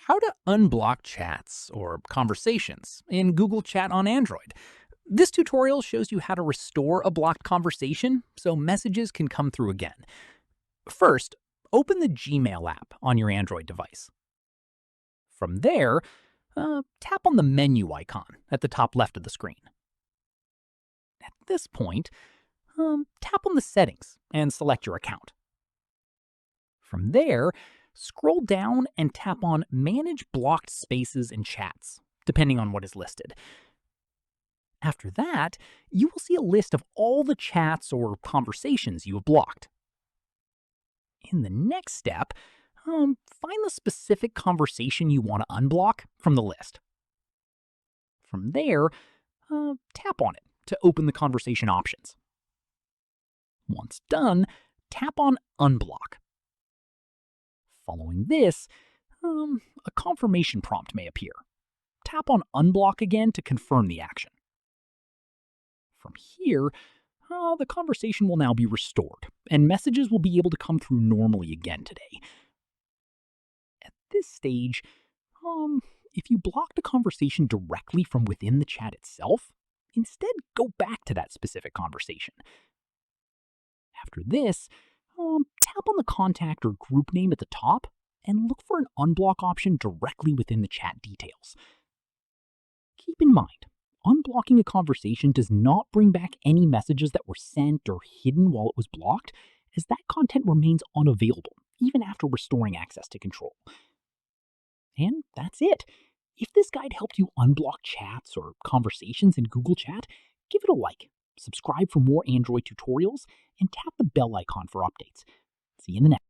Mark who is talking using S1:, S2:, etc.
S1: How to unblock chats or conversations in Google Chat on Android. This tutorial shows you how to restore a blocked conversation so messages can come through again. First, open the Gmail app on your Android device. From there, tap on the menu icon at the top left of the screen. At this point, tap on the settings and select your account. From there, scroll down and tap on Manage Blocked Spaces and Chats, depending on what is listed. After that, you will see a list of all the chats or conversations you have blocked. In the next step, find the specific conversation you want to unblock from the list. From there, tap on it to open the conversation options. Once done, tap on Unblock. Following this, a confirmation prompt may appear. Tap on Unblock again to confirm the action. From here, the conversation will now be restored, and messages will be able to come through normally again today. At this stage, if you blocked a conversation directly from within the chat itself, instead go back to that specific conversation. After this, tap on the contact or group name at the top and look for an unblock option directly within the chat details. Keep in mind, unblocking a conversation does not bring back any messages that were sent or hidden while it was blocked, as that content remains unavailable even after restoring access to control. And that's it. If this guide helped you unblock chats or conversations in Google Chat, give it a like, subscribe for more Android tutorials, and tap the bell icon for updates. See you in the next.